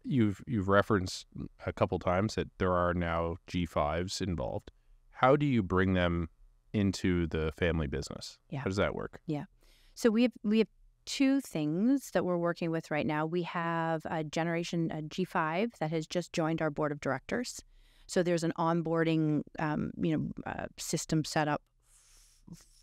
you've referenced a couple times that there are now G5s involved. How do you bring them into the family business? Yeah. How does that work? Yeah. So we have two things that we're working with right now. We have a generation G5 that has just joined our board of directors. So there's an onboarding system set up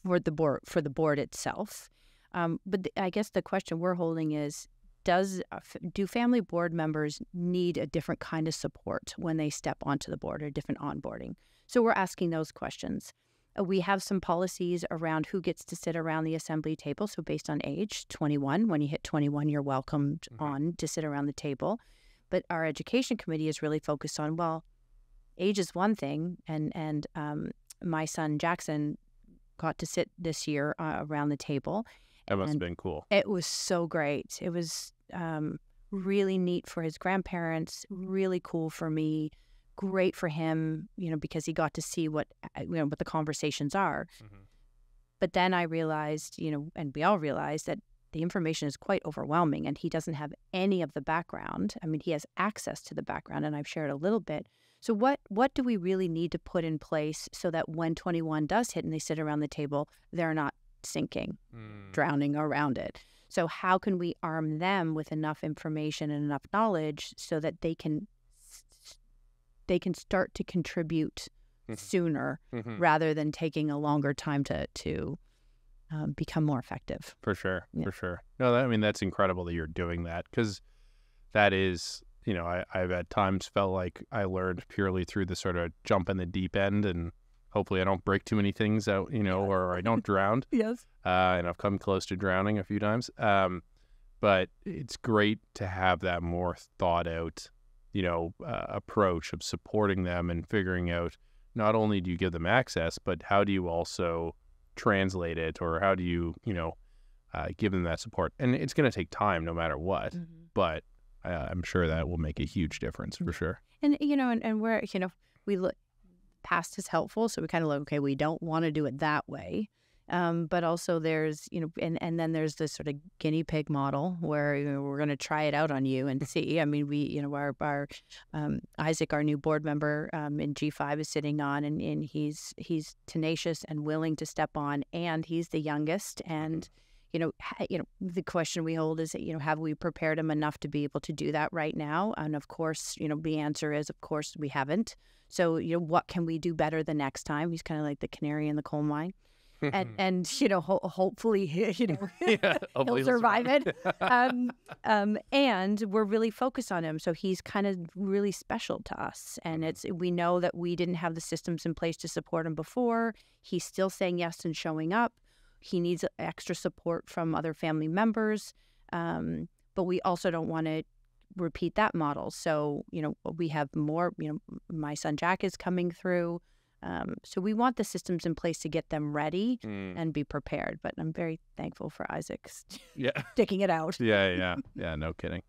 for the board itself. But I guess the question we're holding is, do family board members need a different kind of support when they step onto the board, or different onboarding? So we're asking those questions. We have some policies around who gets to sit around the assembly table. So based on age, 21, when you hit 21, you're welcomed on to sit around the table. But our education committee is really focused on, well, age is one thing. And my son, Jackson, got to sit this year around the table. That must have been cool. It was so great. It was really neat for his grandparents, really cool for me, great for him, because he got to see what the conversations are. But then I realized, and we all realized, that the information is quite overwhelming, and he doesn't have any of the background. I mean, he has access to the background, and I've shared a little bit. So what do we really need to put in place so that when 21 does hit and they sit around the table, they're not sinking, drowning around it? So how can we arm them with enough information and enough knowledge so that they can start to contribute sooner, rather than taking a longer time to become more effective? For sure. No, that's incredible that you're doing that, because that is, I've at times felt like I learned purely through the sort of jump in the deep end, and hopefully I don't break too many things out, or I don't drown. Yes. And I've come close to drowning a few times. But it's great to have that more thought out, approach of supporting them and figuring out, not only do you give them access, but how do you also translate it, or how do you, give them that support? And it's going to take time no matter what, but I'm sure that will make a huge difference for sure. And, and where, we look, past is helpful. So we kind of look, okay, we don't want to do it that way. But also there's, and then there's this sort of guinea pig model where we're going to try it out on you and see. I mean, we, our Isaac, our new board member in G5, is sitting on, and he's tenacious and willing to step on, and he's the youngest. And, the question we hold is, have we prepared him enough to be able to do that right now? And of course, the answer is, of course, we haven't. So, what can we do better the next time? He's kind of like the canary in the coal mine. And hopefully, he'll survive it. And we're really focused on him. So he's kind of really special to us. And we know that we didn't have the systems in place to support him before. He's still saying yes and showing up. He needs extra support from other family members. But we also don't want to repeat that model. So, we have more, my son Jack is coming through. So we want the systems in place to get them ready and be prepared. But I'm very thankful for Isaac's sticking it out. Yeah, no kidding.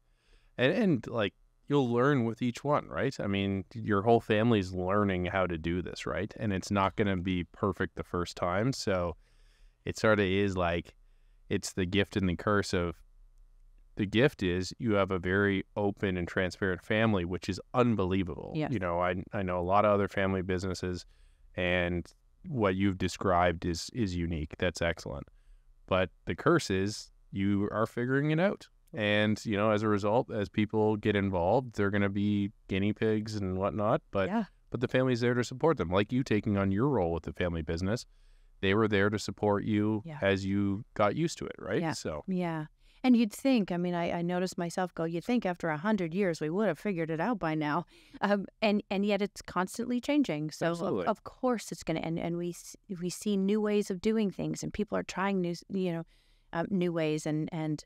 And like, you'll learn with each one, right? I mean, your whole family's learning how to do this, right? And it's not going to be perfect the first time. So it sort of is like, it's the gift and the curse of, the gift is you have a very open and transparent family, which is unbelievable. Yes. I know a lot of other family businesses, and what you've described is unique. That's excellent. But the curse is you are figuring it out. And, as a result, as people get involved, they're going to be guinea pigs and whatnot. But the family's there to support them. Like you taking on your role with the family business, they were there to support you as you got used to it, right? Yeah. So. Yeah. And you'd think, I noticed myself you'd think after 100 years we would have figured it out by now. And yet it's constantly changing. So of course it's going to, and we see new ways of doing things, and people are trying new ways. And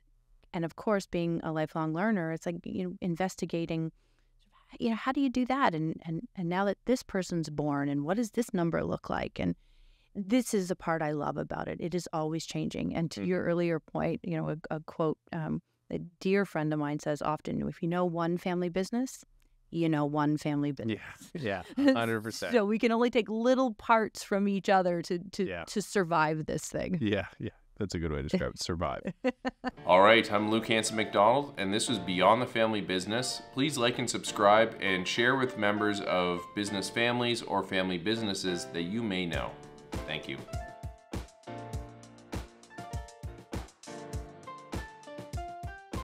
of course, being a lifelong learner, it's like, investigating, how do you do that? And now that this person's born, and what does this number look like? And this is the part I love about it. It is always changing. And to your earlier point, a quote, a dear friend of mine says often, if you know one family business, one family business. Yeah, 100%. So we can only take little parts from each other to survive this thing. Yeah. That's a good way to describe it. Survive. All right, I'm Luke Hanson McDonald, and this was Beyond the Family Business. Please like and subscribe and share with members of business families or family businesses that you may know. Thank you.